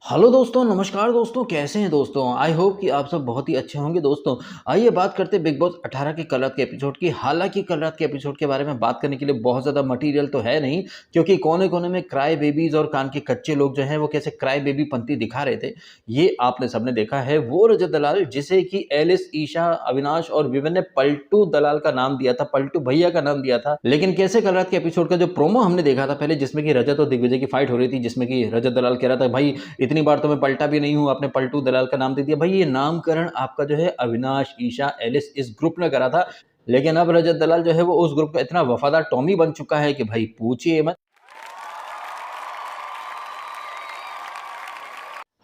Hello दोस्तों, नमस्कार दोस्तों, कैसे हैं दोस्तों? आई होप कि आप सब बहुत ही अच्छे होंगे दोस्तों। आइए बात करते हैं बिग बॉस 18 की कल रात के एपिसोड की। हालाँकि कल रात के एपिसोड के बारे में बात करने के लिए बहुत ज़्यादा मटीरियल तो है नहीं, क्योंकि कोने-कोने में क्राई बेबीज़ और कान के कच्चे लोग जो हैं वो कैसे क्राई बेबी पंती दिखा रहे थे। ये आपने सबने देखा है। वो रजत दलाल जिसे कि एलिस, ईशा, अविनाश और विवेन ने पलटू दलाल का नाम दिया था, पलटू भैया का नाम दिया था। लेकिन कैसे कल रात के एपिसोड का जो प्रोमो हमने देखा था पहले, जिसमें कि रजत और दिग्विजय की फाइट हो रही थी, जिसमें कि रजत दलाल कह रहा था, भाई इतनी बार तो मैं पलटा भी नहीं हूँ, आपने पलटू दलाल का नाम दे दिया। भाई ये नामकरण आपका जो है अविनाश, ईशा, एलिस इस ग्रुप ने करा था। लेकिन अब रजत दलाल जो है वो उस ग्रुप का इतना वफादार टॉमी बन चुका है कि भाई पूछिए मत।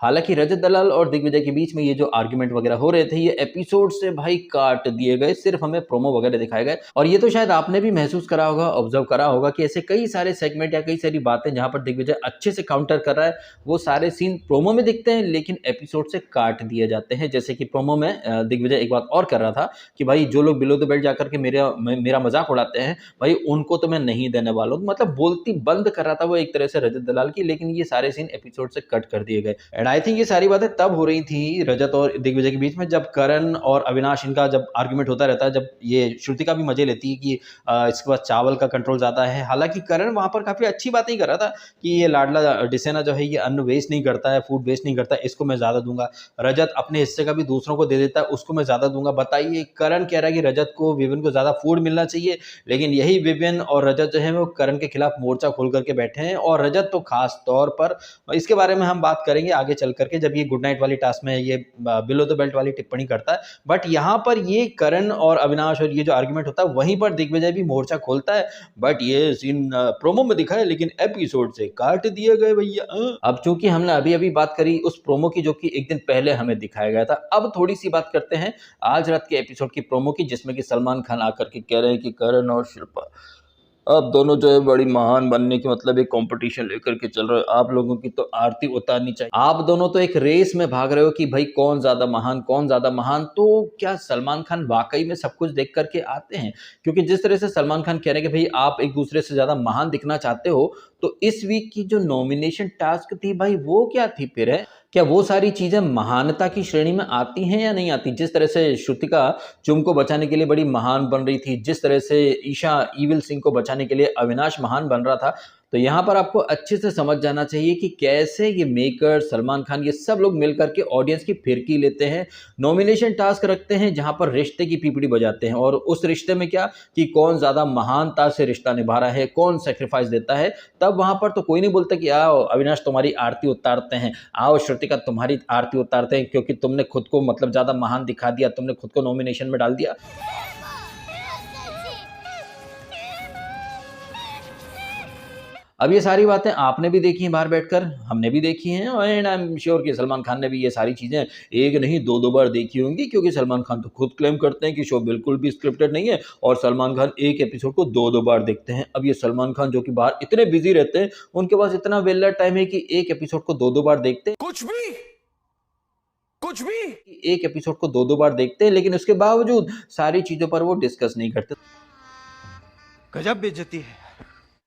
हालाँकि रजत दलाल और दिग्विजय के बीच में ये जो आर्गुमेंट वगैरह हो रहे थे, ये एपिसोड से भाई काट दिए गए, सिर्फ हमें प्रोमो वगैरह दिखाए गए। और ये तो शायद आपने भी महसूस करा होगा, ऑब्जर्व करा होगा कि ऐसे कई सारे सेगमेंट या कई सारी बातें जहाँ पर दिग्विजय अच्छे से काउंटर कर रहा है, वो सारे सीन प्रोमो में दिखते हैं लेकिन एपिसोड से काट दिए जाते हैं। जैसे कि प्रोमो में दिग्विजय एक बात और कर रहा था कि भाई जो लोग बिलो द बेल्ट जाकर के मेरा मजाक उड़ाते हैं, भाई उनको तो मैं नहीं देने वाला हूँ। मतलब बोलती बंद कर रहा था वो एक तरह से रजत दलाल की, लेकिन ये सारे सीन एपिसोड से कट कर दिए गए। एंड आई थिंक ये सारी बातें तब हो रही थी रजत और दिग्विजय के बीच में, जब करण और अविनाश इनका जब आर्गुमेंट होता रहता है, जब ये श्रुतिका भी मजे लेती है कि इसके पास चावल का कंट्रोल ज्यादा है। हालांकि करण वहां पर काफी अच्छी बातें ही कर रहा था कि ये लाडला डिसेना जो है ये अन्न वेस्ट नहीं करता है, फूड वेस्ट नहीं करता है, इसको मैं ज्यादा दूंगा। रजत अपने हिस्से का भी दूसरों को दे देता है, उसको मैं ज्यादा दूंगा। बताइए, करण कह रहा है कि रजत को, विवेन को ज्यादा फूड मिलना चाहिए, लेकिन यही विवेन और रजत जो है वो करण के खिलाफ मोर्चा खोल करके बैठे हैं। और रजत तो खास तौर पर, इसके बारे में हम बात करेंगे आगे चल करके जब ये गुड नाइट वाली टास्क में ये बिलो द बेल्ट वाली टिप्पणी करता है। बट यहाँ पर ये करण और अविनाश और ये जो आर्गुमेंट होता है, वहीं पर दिग्विजय भी मोर्चा खोलता है। बट ये सीन प्रोमो में दिखा है लेकिन एपिसोड से काट दिए गए भैया। अब चूंकि हमने अभी अभी बात करी उस प्रोमो की जो कि एक दिन पहले हमें दिखाया गया था, अब थोड़ी सी बात करते हैं आज रात के एपिसोड की प्रोमो की, जिसमें कि सलमान खान आकर के कह रहे हैं कि करण और शिल्पा आप दोनों जो है बड़ी महान बनने की मतलब एक कंपटीशन लेकर के चल रहे हो। आप लोगों की तो आरती उतारनी चाहिए। आप दोनों तो एक रेस में भाग रहे हो कि भाई कौन ज्यादा महान, कौन ज्यादा महान। तो क्या सलमान खान वाकई में सब कुछ देख करके आते हैं? क्योंकि जिस तरह से सलमान खान कह रहे हैं कि भाई आप एक दूसरे से ज्यादा महान दिखना चाहते हो, तो इस वीक की जो नॉमिनेशन टास्क थी भाई वो क्या थी फिर? है क्या वो सारी चीजें महानता की श्रेणी में आती हैं या नहीं आती? जिस तरह से श्रुतिका चुम को बचाने के लिए बड़ी महान बन रही थी, जिस तरह से ईशा ईविल सिंह को बचाने के लिए अविनाश महान बन रहा था, तो यहाँ पर आपको अच्छे से समझ जाना चाहिए कि कैसे ये मेकर, सलमान खान, ये सब लोग मिलकर के ऑडियंस की फिरकी लेते हैं, नॉमिनेशन टास्क रखते हैं जहां पर रिश्ते की पीपड़ी बजाते हैं। और उस रिश्ते में क्या कि कौन ज्यादा महानता से रिश्ता निभा रहा है, कौन सेक्रीफाइस देता है, तब वहां पर तो कोई नहीं बोलता कि आओ अविनाश तुम्हारी आरती उतारते हैं, आओ श्रुतिका तुम्हारी आरती उतारते हैं, क्योंकि तुमने खुद को मतलब ज्यादा महान दिखा दिया, तुमने खुद को नॉमिनेशन में डाल दिया। अब ये सारी बातें आपने भी देखी हैं बाहर बैठकर, हमने भी देखी हैं, एंड आई एम श्योर कि सलमान खान ने भी ये सारी चीज़ें एक नहीं दो दो बार देखी होंगी, क्योंकि सलमान खान तो खुद क्लेम करते हैं कि शो बिल्कुल भी स्क्रिप्टेड नहीं है और सलमान खान एक एपिसोड को दो दो बार देखते हैं। अब ये सलमान खान जो कि बाहर इतने बिजी रहते हैं, उनके पास इतना वेला टाइम है कि एक एपिसोड को दो दो बार देखते हैं, कुछ भी एक एपिसोड को दो दो बार देखते हैं, लेकिन उसके बावजूद सारी चीज़ों पर वो डिस्कस नहीं करते। गजब बेइज्जती है।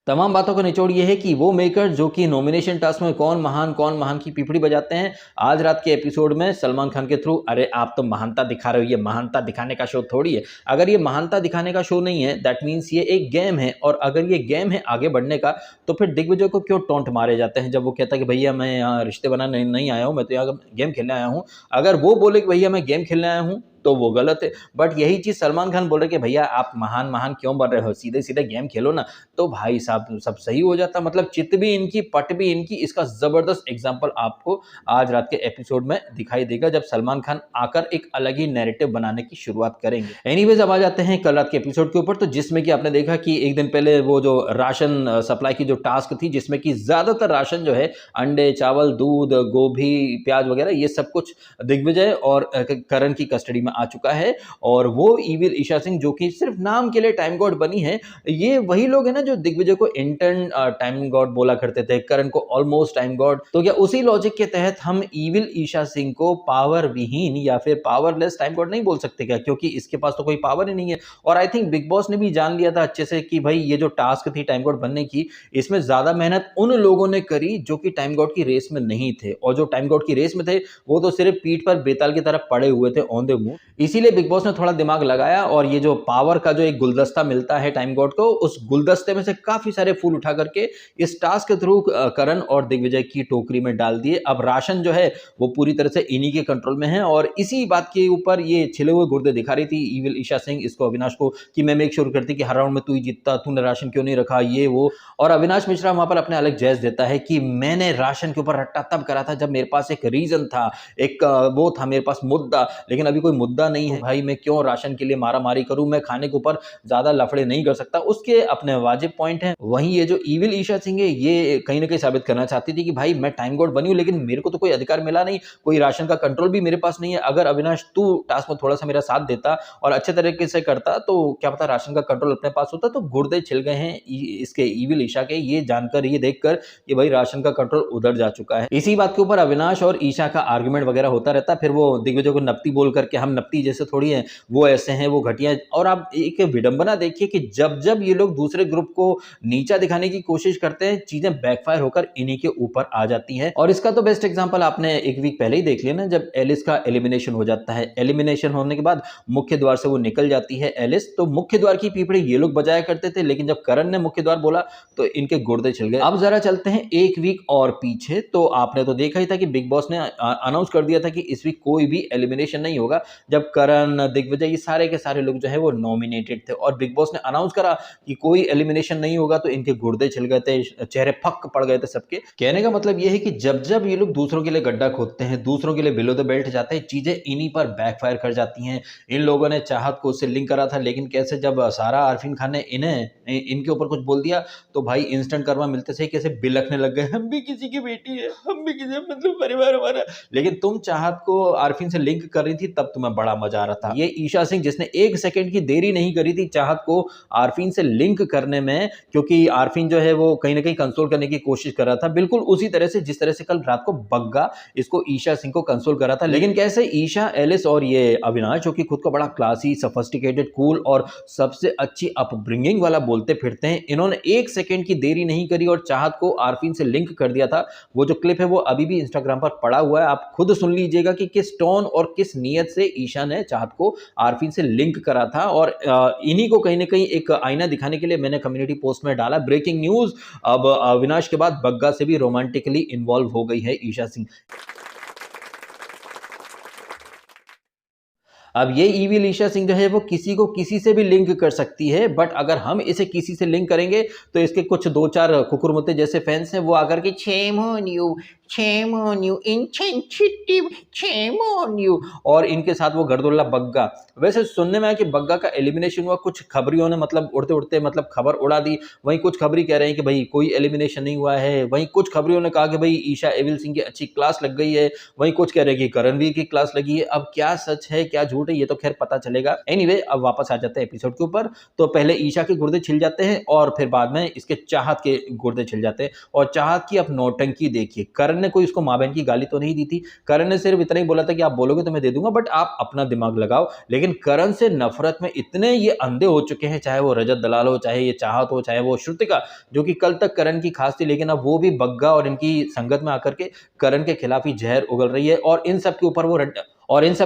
तमाम बातों का निचोड़ ये है कि वो मेकर जो कि नॉमिनेशन टास्क में कौन महान की पीपड़ी बजाते हैं, आज रात के एपिसोड में सलमान खान के थ्रू, अरे आप तो महानता दिखा रहे हो, ये महानता दिखाने का शो थोड़ी है। अगर ये महानता दिखाने का शो नहीं है, दैट मीन्स ये एक गेम है, और अगर ये गेम है आगे बढ़ने का, तो फिर दिग्विजय को क्यों टोंट मारे जाते हैं जब वो कहता है कि भैया मैं यहाँ रिश्ते बनाने नहीं आया हूँ, मैं तो यहाँ गेम खेलने आया हूँ। अगर वो बोले कि भैया मैं गेम खेलने आया हूँ, तो वो गलत है। बट यही चीज सलमान खान बोल रहे कि भैया आप महान क्यों बन रहे हो, सीधे सीधे गेम खेलो ना, तो भाई साहब सब सही हो जाता। मतलब चित भी इनकी, पट भी इनकी। इसका जबरदस्त एग्जांपल आपको आज रात के एपिसोड में दिखाई देगा, जब सलमान खान आकर एक अलग ही नैरेटिव बनाने की शुरुआत करेंगे। एनीवेज, अब आ जाते हैं कल रात के एपिसोड के ऊपर, तो जिसमें कि आपने देखा कि एक दिन पहले वो जो राशन सप्लाई की जो टास्क थी, जिसमें कि ज्यादातर राशन जो है अंडे, चावल, दूध, गोभी, प्याज वगैरह, ये सब कुछ दिग्विजय और करण की कस्टडी में में आ चुका है। और वो इविल ईशा सिंह जो कि सिर्फ नाम के लिए टाइम गॉड बनी है, ये वही लोग हैं ना जो दिग्विजय को इंटर्न टाइम गॉड बोला करते थे, करण को ऑलमोस्ट टाइम गॉड। तो क्या उसी लॉजिक के तहत हम इविल ईशा सिंह को पावर विहीन या फिर पावरलेस टाइम गॉड नहीं बोल सकते क्या, क्योंकि इसके पास तो कोई पावर ही नहीं है। और आई थिंक बिग बॉस ने भी जान लिया था अच्छे से कि भाई ये जो टास्क थी टाइम गॉड बनने की, इसमें ज्यादा मेहनत उन लोगों ने करी जो कि टाइम गॉड की रेस में नहीं थे, और जो टाइम गॉड की रेस में थे वो तो सिर्फ पीठ पर बेताल की तरह पड़े हुए थे ऑन द मूव। इसीलिए बिग बॉस ने थोड़ा दिमाग लगाया और ये जो पावर का जो एक गुलदस्ता मिलता है टाइम गॉड को, उस गुलदस्ते में से काफी सारे फूल उठा करके इस टास्क के थ्रू करण और दिग्विजय की टोकरी में डाल दिए। अब राशन जो है वो पूरी तरह से इन्हीं के कंट्रोल में है, और इसी बात के ऊपर ये छिले हुए गुर्दे दिखा रही थी इविल ईशा सिंह इसको, अविनाश को, कि मैं मेक श्योर करती कि हर राउंड में तू ही जीतता, तूने राशन क्यों नहीं रखा, ये वो। और अविनाश मिश्रा वहां पर अपने अलग जैज देता है कि मैंने राशन के ऊपर रट्टा तब करा था जब मेरे पास एक रीजन था, एक वो था मेरे पास मुद्दा, लेकिन अभी कोई मुद्दा नहीं है भाई, मैं क्यों राशन के लिए मारा मारी करूं, मैं खाने के ऊपर ज्यादा लफड़े नहीं कर सकता। उसके अपने वाजिब पॉइंट हैं। वहीं ये जो इविल ईशा सिंह है ये कहीं ना कहीं साबित करना चाहती थी कि भाई मैं टाइम गॉड बनी हूं लेकिन मेरे को तो कोई अधिकार मिला नहीं, कोई राशन का कंट्रोल भी मेरे पास नहीं है। अगर अविनाश तू टास्क में थोड़ा सा मेरा साथ देता और अच्छे तरीके से करता तो क्या पता राशन का कंट्रोल अपने पास होता। तो गुर्दे छिल गए हैं इसके इविल ईशा के, ये जानकर, ये देखकर कि भाई राशन का कंट्रोल उधर जा चुका है। इसी बात के ऊपर अविनाश और ईशा का आर्गुमेंट वगैरह होता रहता। फिर वो दिग्विजय को नप्ती बोल करके, हम नप्ती जैसे थोड़ी हैं, वो ऐसे हैं, वो घटिया। और आप एक विडंबना देखिए कि जब जब ये लोग दूसरे ग्रुप को नीचा दिखाने की कोशिश करते हैं, चीजें बैकफायर होकर इन्हीं के ऊपर आ जाती हैं। और इसका तो बेस्ट एग्जांपल आपने एक वीक पहले ही देख लिया ना, जब एलिस का एलिमिनेशन हो जाता है। एलिमिनेशन होने के बाद मुख्य द्वार से वो निकल जाती है एलिस, तो मुख्य द्वार की पीपड़ी ये लोग बजाया करते थे, लेकिन जब करण ने मुख्य द्वार बोला तो इनके गुर्दे छिल गए। अब जरा चलते हैं एक वीक और पीछे। तो आपने तो देखा ही था कि बिग बॉस ने अनाउंस कर दिया था कि इस वीक कोई भी एलिमिनेशन नहीं होगा, जब करण, दिग्विजय, ये सारे के सारे लोग जो है वो नॉमिनेटेड थे। और बिग बॉस ने अनाउंस करा कि कोई एलिमिनेशन नहीं होगा तो इनके गुर्दे छिल गए थे, चेहरे फक पड़ गए थे सबके। कहने का मतलब ये है कि जब जब ये लोग दूसरों के लिए गड्ढा खोदते हैं, दूसरों के लिए बिलो द बेल्ट जाते हैं, चीजें इन्हीं पर बैकफायर कर जाती हैं। इन लोगों ने चाहत को उससे लिंक करा था, लेकिन कैसे जब सारा आरफीन खान ने इनके ऊपर कुछ बोल दिया तो भाई इंस्टेंट कर्मा मिलते से कैसे बिलखने लग गए, हम भी किसी की बेटी है, हम भी किसी, मतलब परिवार हमारा। लेकिन तुम चाहत को आरफीन से लिंक कर रही थी तब तुम्हें बड़ा मजा आ रहा था। ये ईशा सिंह जिसने एक सेकंड की देरी नहीं करी थी चाहत को आरफीन से लिंक करने में, क्योंकि आरफीन जो है वो कहीं ना कहीं कंसोल करने की कोशिश कर रहा था, बिल्कुल उसी तरह से जिस तरह से कल रात को बग्गा इसको ईशा सिंह को कंसोल करा था। लेकिन कैसे ईशा, एलिस और ये अविनाश जो कि खुद को बड़ा क्लासी, सफिस्टिकेटेड, कूल और सबसे अच्छी अपब्रिंगिंग वाला बोलते फिरते हैं, इन्होंने एक सेकंड की देरी नहीं करी और चाहत को आरफीन से लिंक कर दिया था। वो जो क्लिप है वो अभी भी इंस्टाग्राम पर पड़ा हुआ है, आप खुद सुन लीजिएगा कि किस टोन और किस नियत से ईशा ने चाहत को आरफीन से लिंक करा था। और इन्हीं को कहीं ना कहीं एक आईना दिखाने के लिए मैंने कम्युनिटी पोस्ट में डाला, ब्रेकिंग न्यूज, अब अविनाश के बाद बग्गा से भी रोमांटिकली इन्वॉल्व हो गई है ईशा सिंह। अब ये इविल ईशा सिंह जो है वो किसी को किसी से भी लिंक कर सकती है, बट अगर हम इसे किसी से लिंक करेंगे तो इसके कुछ दो चार कुकुरमुत्ते जैसे फैंस हैं, वो आकर के shame on you insensitive, shame on you, और इनके साथ वो गर्दुल्ला बग्गा। वैसे सुनने में आया कि बग्गा का एलिमिनेशन हुआ, कुछ खबरियों ने मतलब उड़ते उड़ते मतलब खबर उड़ा दी। वहीं कुछ खबरी कह रहे हैं कि भाई कोई एलिमिनेशन नहीं हुआ है, वहीं कुछ खबरियों ने कहा कि भाई ईशा एविल सिंह की अच्छी क्लास लग गई है, वहीं कुछ कह रहे हैं कि करणवीर की क्लास लगी है। अब क्या सच है क्या झूठ है ये तो खैर पता चलेगा। एनीवे, अब वापस आ जाते हैं एपिसोड के ऊपर। तो पहले ईशा के गुर्दे छिल जाते हैं और फिर बाद में इसके चाहत के गुर्दे छिल जाते हैं। और चाहत की अब नौटंकी देखिए, करण ने कोई उसको माँ बहन की गाली तो नहीं दी थी, करण ने सिर्फ इतना ही बोला था कि आप बोलोगे तो मैं दे दूंगा, बट आप अपना दिमाग लगाओ। लेकिन करण से नफरत में इतने ये अंधे हो चुके हैं, चाहे वो रजत दलाल हो, चाहे ये चाहत हो, चाहे वो श्रुतिका जो कि कल तक करण की खास थी, लेकिन अब वो भी बग्गा और इनकी संगत में आकर के करण के खिलाफ ही जहर उगल रही है। और इन सब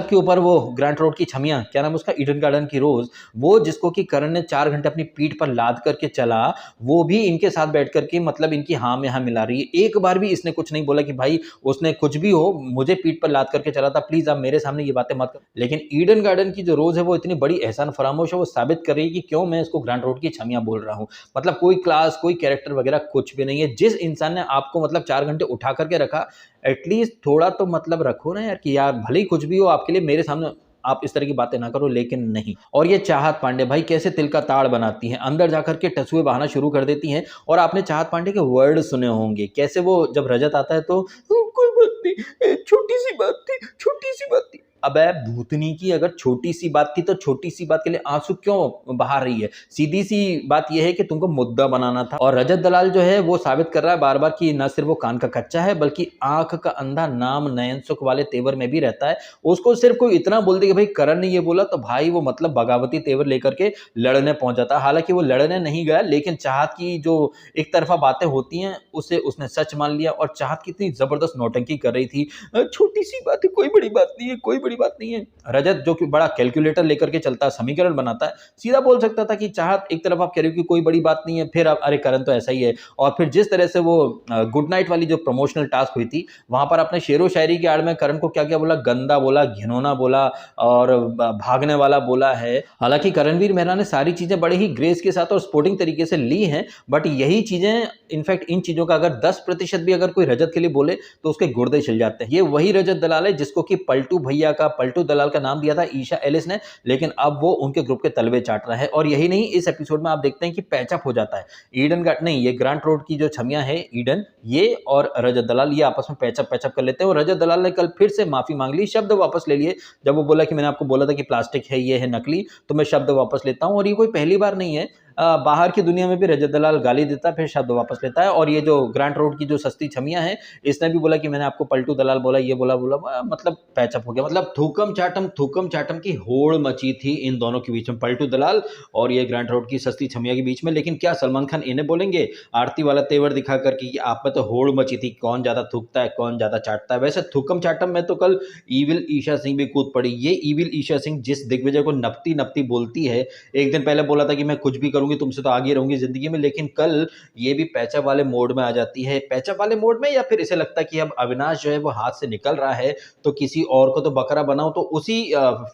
के ऊपर वो ग्रांट रोड की छमिया, क्या नाम उसका, ईडन गार्डन की रोज, वो जिसको कि करण ने 4 घंटे अपनी पीठ पर लाद करके चला, वो भी इनके साथ बैठ करके मतलब इनकी हाँ में हाँ मिला रही है। एक बार भी इसने कुछ नहीं बोला कि भाई उसने कुछ भी हो, मुझे पीठ पर लाद करके चला था, प्लीज आप मेरे सामने ये बातें मत करो। लेकिन ईडन गार्डन की जो रोज है वो इतनी बड़ी एहसान फरामोश है, वो साबित कर रही है कि क्यों मैं इसको ग्रांट रोड की छमिया बोल रहा हूँ। मतलब कोई क्लास, कोई कैरेक्टर वगैरह कुछ भी नहीं है। जिस इंसान ने आपको मतलब 4 घंटे उठा करके रखा, एटलीस्ट थोड़ा तो मतलब रखो ना यार, कि यार भले ही कुछ भी हो आपके लिए, मेरे सामने आप इस तरह की बातें ना करो। लेकिन नहीं। और ये चाहत पांडे भाई कैसे तिल का ताड़ बनाती हैं, अंदर जाकर के टसुए बहाना शुरू कर देती हैं। और आपने चाहत पांडे के वर्ड सुने होंगे, कैसे वो जब रजत आता है तो कोई बात नहीं, छोटी सी बात थी, छोटी सी बात थी, अबे भूतनी की अगर छोटी सी बात थी तो छोटी सी बात के लिए आंसू क्यों बहा रही है? सीधी सी बात यह है कि तुमको मुद्दा बनाना था। और रजत दलाल जो है वो साबित कर रहा है बार बार कि न सिर्फ वो कान का कच्चा है बल्कि आंख का अंधा नाम नयन सुख वाले तेवर में भी रहता है। उसको सिर्फ कोई इतना बोल दे कि भाई करण ने ये बोला तो भाई वो मतलब बगावती तेवर लेकर के लड़ने पहुंच जाता है। हालांकि वो लड़ने नहीं गया लेकिन चाहत की जो एक तरफा बातें होती हैं उसे उसने सच मान लिया। और चाहत कितनी जबरदस्त नौटंकी कर रही थी, छोटी सी बात है, कोई बड़ी बात नहीं है, कोई बड़ी बात नहीं है। रजत जो कि बड़ा कैलकुलेटर लेकर के चलता है, समीकरण बनाता है, सीधा बोल सकता था कि चाहत एक तरफ आप कह रहे हो कि कोई बड़ी बात नहीं है, फिर आप अरे करण तो ऐसा ही है। और फिर जिस तरह से वो गुड नाइट वाली जो प्रमोशनल टास्क हुई थी वहां पर आपने शेरो शायरी की आड़ में करण को क्या क्या बोला, गंदा बोला, घिनौना बोला और भागने वाला बोला है। हालांकि करणवीर मेहरा ने सारी चीजें बड़े ही ग्रेस के साथ और स्पोर्टिंग तरीके से ली हैं, बट यही चीजें इनफैक्ट इन चीजों का अगर 10% भी अगर कोई रजत के लिए बोले तो उसके गुर्दे छिल जाते हैं। ये वही रजत दलाल है जिसको कि पलटू भैया का, पलटू दलाल का नाम दिया था ईशा एलिस ने, लेकिन अब वो उनके ग्रुप के तलवे चाट रहा है। और यही नहीं, इस एपिसोड में आप देखते हैं कि पैचअप हो जाता है। ईडन का नहीं, ये ग्रांट रोड की जो छमियां है ईडन, ये और रजत दलाल ये आपस में पैचअप कर लेते हैं। और रजत दलाल ने कल फिर से माफी मांग ली, शब्द वापस ले लिए। जब वो बोला कि मैंने आपको बोला था कि प्लास्टिक है, ये है नकली, तो मैं शब्द वापस लेता हूं। और ये कोई पहली बार नहीं है, बाहर की दुनिया में भी रजत दलाल गाली देता है फिर शब्द वापस लेता है। और ये जो ग्रांट रोड की जो सस्ती छमियां हैं, इसने भी बोला कि मैंने आपको पलटू दलाल बोला, ये बोला, मतलब पैचअप हो गया। मतलब थूकम चाटम की होड़ मची थी इन दोनों के बीच में, पलटू दलाल और ये ग्रांट रोड की सस्ती छमिया के बीच में। लेकिन क्या सलमान खान इन्हें बोलेंगे आरती वाला तेवर दिखा करके कि आप में तो होड़ मची थी, कौन ज्यादा थूकता है, कौन ज्यादा चाटता है। वैसे थूकम चाटम में तो कल ईविल ईशा सिंह भी कूद पड़ी। ये ईविल ईशा सिंह जिस दिग्विजय को नपती नपती बोलती है, एक दिन पहले बोला था कि मैं कुछ भी करूंगी तुमसे तो आगे रहूंगी जिंदगी में, लेकिन कल ये भी पैचअप वाले मोड में आ जाती है। पैचअप वाले मोड में, या फिर इसे लगता है कि अब अविनाश जो है वो हाथ से निकल रहा है तो किसी और को तो बकरा बनाओ, तो उसी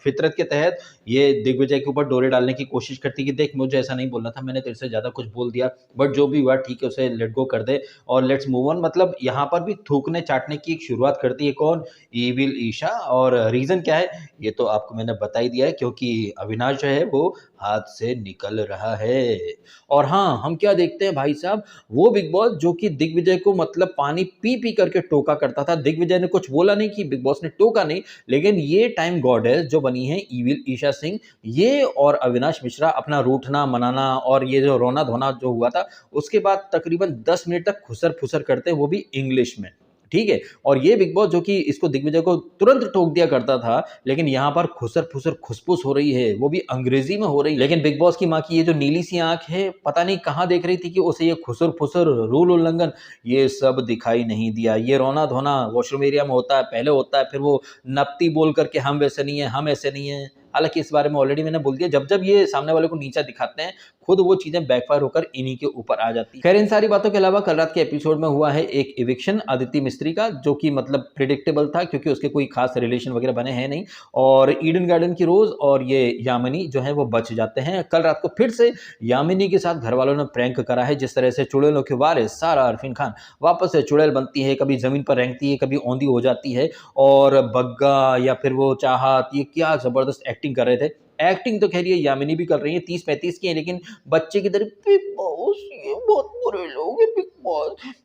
फितरत के तहत ये दिग्विजय के ऊपर डोरे डालने की कोशिश करती है कि देख मुझे ऐसा नहीं बोलना था, मैंने तेरे से ज्यादा कुछ बोल दिया, बट जो भी हुआ ठीक है, उसे लेट गो कर दे और लेट्स मूव ऑन। मतलब यहाँ पर भी थूकने चाटने की एक शुरुआत करती है कौन, ईविल ईशा। और रीजन क्या है ये तो आपको मैंने बता ही दिया है, क्योंकि अविनाश जो है वो हाथ से निकल रहा है। और हाँ, हम क्या देखते हैं भाई साहब, वो बिग बॉस जो कि दिग्विजय को मतलब पानी पी पी करके टोका करता था। दिग्विजय ने कुछ बोला नहीं कि बिग बॉस ने टोका नहीं, लेकिन ये टाइम गॉडेस जो बनी है ईविल ईशा सिंह, ये और अविनाश मिश्रा अपना रूठना मनाना और ये जो रोना धोना जो हुआ था उसके बाद तकरीबन 10 मिनट तक खुसर फुसर करते हैं, वो भी इंग्लिश में, ठीक है। और ये बिग बॉस जो कि इसको दिग्विजय को तुरंत टोक दिया करता था, लेकिन यहाँ पर खुसर फुसर खुसफुस हो रही है, वो भी अंग्रेजी में हो रही है। लेकिन बिग बॉस की माँ की ये जो नीली सी आंख है, पता नहीं कहाँ देख रही थी कि उसे ये खुसर फुसर, रूल उल्लंघन, ये सब दिखाई नहीं दिया। ये रोना धोना वॉशरूम एरिया में होता है, पहले होता है, फिर वो नपती बोल करके हम वैसे नहीं है, हम ऐसे नहीं है। हालांकि इस बारे में ऑलरेडी मैंने बोल दिया, जब जब ये सामने वाले को नीचा दिखाते हैं खुद वो चीजें बैकफायर होकर इन्हीं के ऊपर आ जाती है। खैर इन सारी बातों के अलावा कल रात के एपिसोड में हुआ है एक इविक्शन आदित्य मिस्त्री का, जो कि मतलब प्रिडिक्टेबल था क्योंकि उसके कोई खास रिलेशन वगैरह बने हैं नहीं। और ईडन गार्डन की रोज और ये यामिनी जो है वो बच जाते हैं। कल रात को फिर से यामिनी के साथ घर वालों ने प्रैंक करा है, जिस तरह से चुड़ैलों के वारिस सारा अरफीन खान वापस से चुड़ैल बनती है, कभी जमीन पर रेंगती है, कभी औंधी हो जाती है। और बग्गा या फिर वो चाहत, ये क्या जबरदस्त एक्टिंग कर रहे थे। एक्टिंग तो खैर ये यामिनी भी कर रही है, 30-35 की है, लेकिन बच्चे की तरह बिग बॉस ये बहुत बुरे लोग हैं, बिग बॉस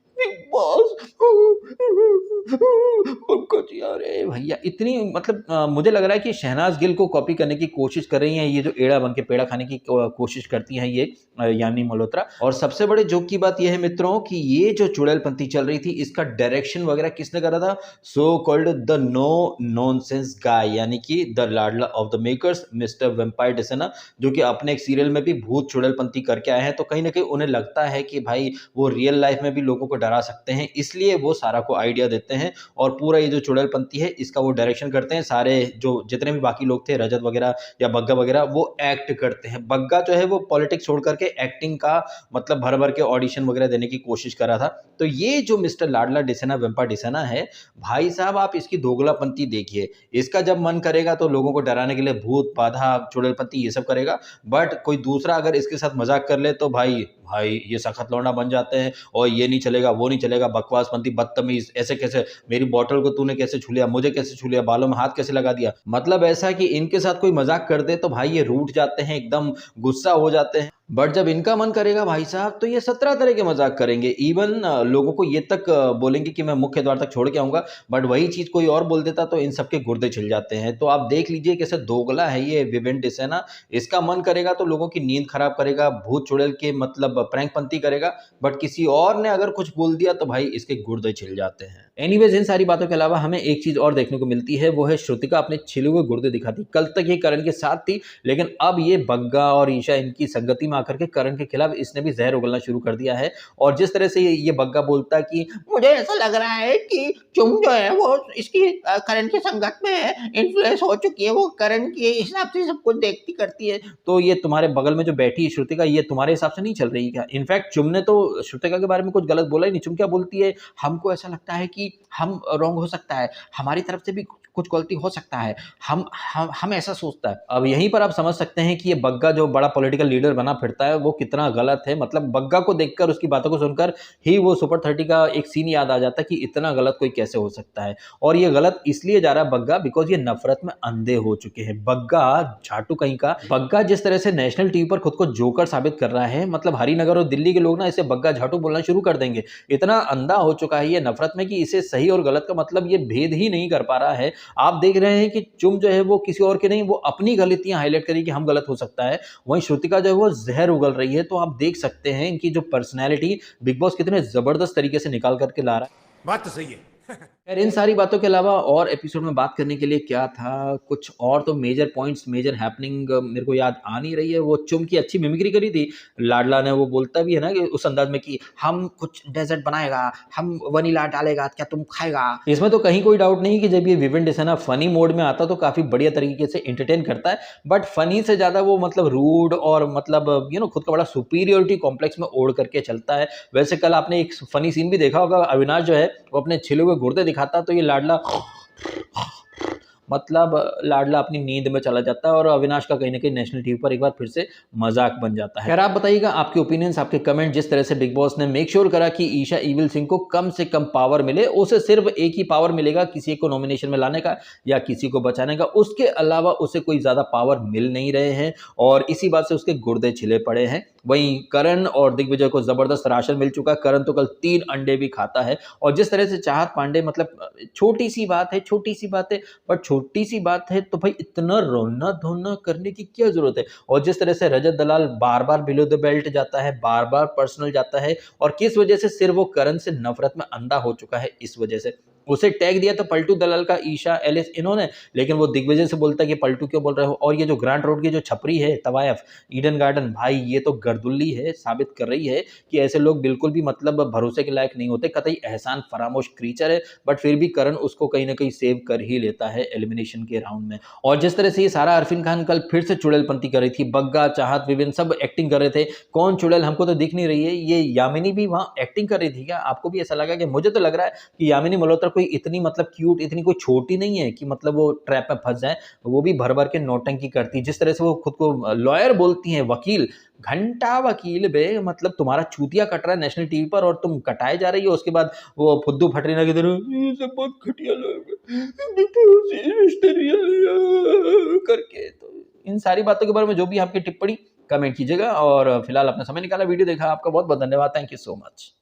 पंकज यार, भैया इतनी मतलब मुझे लग रहा है कि शहनाज गिल को कॉपी करने की कोशिश कर रही हैं, ये जो एड़ा बन के पेड़ा खाने की कोशिश करती हैं ये यानी मल्होत्रा। और सबसे बड़े जोक की बात यह है मित्रों कि ये जो चुड़ैलपंथी चल रही थी इसका डायरेक्शन वगैरह किसने करा था, so called the no nonsense guy, यानी कि द लाडला of the makers mister vampire डिसेना, जो कि अपने एक सीरियल में भी भूत चुड़ैलपंथी करके आए हैं। तो कहीं ना कहीं उन्हें लगता है कि भाई वो रियल लाइफ में भी लोगों को डरा सकते हैं, इसलिए वो सारा को आइडिया देते हैं और पूरा ये जो चुड़ैलपंथी है इसका वो डायरेक्शन करते हैं। सारे जो जितने भी बाकी लोग थे, रजत वगैरह या बग्गा वगैरह, वो एक्ट करते हैं। बग्गा जो है वो पॉलिटिक्स छोड़ करके एक्टिंग का मतलब भर भर के ऑडिशन वगैरह देने की कोशिश कर रहा था। तो ये जो मिस्टर लाडला डिसेना, वेम्पायर डिसेना है, भाई साहब आप इसकी दोगलापंथी देखिए। इसका जब मन करेगा तो लोगों को डराने के लिए भूत बाधा चुड़ैलपंथी ये सब करेगा, बट कोई दूसरा अगर इसके साथ मजाक कर ले तो भाई ये सखत लौंडा बन जाते हैं। और ये नहीं चलेगा, वो नहीं चलेगा, बकवासपंथी, बदतमीज, ऐसे कैसे, मेरी बोतल को तूने कैसे छू लिया, मुझे कैसे छू लिया, बालों में हाथ कैसे लगा दिया। मतलब ऐसा कि इनके साथ कोई मजाक कर दे तो भाई ये रूठ जाते हैं, एकदम गुस्सा हो जाते हैं। बट जब इनका मन करेगा भाई साहब तो ये 17 तरह के मजाक करेंगे। इवन लोगों को ये तक बोलेंगे कि मैं मुख्य द्वार तक छोड़ के आऊंगा, बट वही चीज कोई और बोल देता तो इन सबके गुर्दे छिल जाते हैं। तो आप देख लीजिए कैसे दोगला है ये विवेन डिसेना। इसका मन करेगा तो लोगों की नींद खराब करेगा, भूत चुड़ैल के मतलब प्रैंकपंती करेगा, बट किसी और ने अगर कुछ बोल दिया तो भाई इसके गुर्दे छिल जाते हैं। एनीवेज इन सारी बातों के अलावा हमें एक चीज और देखने को मिलती है, वो है श्रुतिका अपने छिले हुए गुर्दे दिखाती। कल तक ये करण के साथ थी, लेकिन अब ये बग्गा और ईशा इनकी संगति में आकर के करण के खिलाफ इसने भी जहर उगलना शुरू कर दिया है। और जिस तरह से ये बग्गा बोलता कि मुझे ऐसा लग रहा है कि चुम जो है वो इसकी करण की संगत में इन्फ्लुएंस हो चुकी है, वो करण के हिसाब से सब कुछ देखती करती है। तो ये तुम्हारे बगल में जो बैठी है श्रुतिका, ये तुम्हारे हिसाब से नहीं चल रही क्या? इनफैक्ट चुम ने तो श्रुतिका के बारे में कुछ गलत बोला ही नहीं। चुम क्या बोलती है, हमको ऐसा लगता है कि हम रॉन्ग हो सकता है, हमारी तरफ से भी कुछ गलती हो सकता है, हम ऐसा सोचता है। अब यहीं पर आप समझ सकते हैं कि ये बग्गा जो बड़ा पॉलिटिकल लीडर बना फिरता है वो कितना गलत है। मतलब बग्गा को देखकर, उसकी बातों को सुनकर ही वो सुपर 30 का एक सीन याद आ जाता है कि इतना गलत कोई कैसे हो सकता है। और ये गलत इसलिए जा रहा है बग्गा, बिकॉज ये नफरत में अंधे हो चुके हैं। बग्गा झाटू कहीं का बग्गा जिस तरह से नेशनल टीवी पर खुद को जोकर साबित कर रहा है, मतलब हरिनगर और दिल्ली के लोग ना इसे बग्गा झाटू बोलना शुरू कर देंगे। इतना अंधा हो चुका है ये नफरत में कि इसे सही और गलत का मतलब ये भेद ही नहीं कर पा रहा है। आप देख रहे हैं कि चुम जो है वो किसी और के नहीं, वो अपनी गलतियां हाईलाइट करी कि हम गलत हो सकता है। वहीं श्रुतिका जो है वो जहर उगल रही है। तो आप देख सकते हैं इनकी जो पर्सनैलिटी बिग बॉस कितने जबरदस्त तरीके से निकाल करके ला रहा है। बात तो सही है। खैर इन सारी बातों के अलावा और एपिसोड में बात करने के लिए क्या था, कुछ और तो मेजर पॉइंट्स, मेजर हैपनिंग मेरे को याद आ नहीं रही है। वो चुम की अच्छी मिमिक्री करी थी लाडला ने, वो बोलता भी है ना कि उस अंदाज में कि हम कुछ डेजर्ट बनाएगा, हम वनीला डालेगा, क्या तुम खाएगा। इसमें तो कहीं कोई डाउट नहीं कि जब ये विवेन डिसेना फनी मोड में आता तो काफी बढ़िया तरीके से एंटरटेन करता है। बट फनी से ज्यादा वो मतलब रूड और मतलब खुद का बड़ा सुपीरियोरिटी कॉम्प्लेक्स में ओढ़ करके चलता है। वैसे कल आपने एक फनी सीन भी देखा होगा, अविनाश जो है वो अपने छिले हुए गुर्दे दिखाता तो ये लाडला मतलब लाडला अपनी नींद में चला जाता है और अविनाश का कहीं ना कहीं नेशनल टीवी पर एक बार फिर से मजाक बन जाता है। खैर आप बताइएगा आपके ओपिनियंस, आपके कमेंट। जिस तरह से बिग बॉस ने मेक श्योर करा कि ईशा इविल सिंह को कम से कम पावर मिले, उसे सिर्फ एक ही पावर मिलेगा, किसी को नॉमिनेशन में लाने का या किसी को बचाने का, उसके अलावा उसे कोई ज्यादा पावर मिल नहीं रहे हैं और इसी बात से उसके गुर्दे छिले पड़े हैं। वहीं करण और दिग्विजय को जबरदस्त राशन मिल चुका है। करण तो कल 3 अंडे भी खाता है। और जिस तरह से चाहत पांडे, मतलब छोटी सी बात है, छोटी सी बात है, बट छोटी सी बात है तो भाई इतना रोना धोना करने की क्या जरूरत है। और जिस तरह से रजत दलाल बार बार बिलो द बेल्ट जाता है, बार बार पर्सनल जाता है, और किस वजह से, सिर्फ वो करण से नफरत में अंधा हो चुका है। इस वजह से उसे टैग दिया था पलटू दलाल का, ईशा, एलिस इन्होंने, लेकिन वो दिग्विजय से बोलता है कि पलटू क्यों बोल रहे हो। और ये जो ग्रांट रोड की जो छपरी है तवायफ ईडन गार्डन, भाई ये तो गर्दुल्ली है, साबित कर रही है कि ऐसे लोग बिल्कुल भी मतलब भरोसे के लायक नहीं होते। कतई एहसान फरामोश क्रीचर है, बट फिर भी करण उसको कहीं ना कहीं सेव कर ही लेता है एलिमिनेशन के राउंड में। और जिस तरह से ये सारा अरफीन खान कल फिर से चुड़ैलपंती कर रही थी, बग्गा, चाहत, विवेन सब एक्टिंग कर रहे थे। कौन चुड़ैल हमको तो दिख नहीं रही है। ये यामिनी भी वहां एक्टिंग कर रही थी क्या? आपको भी ऐसा लगा? कि मुझे तो लग रहा है कि यामिनी मल्होत्रा कोई इतनी मतलब क्यूट, इतनी कोई छोटी नहीं है कि मतलब वो ट्रैप में फंस जाए। वो भी भर भर के नौटंकी करती है। जिस तरह से वो खुद को लॉयर बोलती हैं, वकील, घंटा वकील बे, मतलब तुम्हारा चूतिया कट रहा है नेशनल टीवी पर और तुम कटाए जा रही हो। उसके बाद वो फुद्दू फटरीना की तरह ये सब बहुत घटिया लोग करके। तो इन सारी बातों के बारे में जो भी आपकी टिप्पणी, कमेंट कीजिएगा। और फिलहाल अपना समय निकाला, वीडियो देखा, आपका बहुत बहुत धन्यवाद। Thank you so much.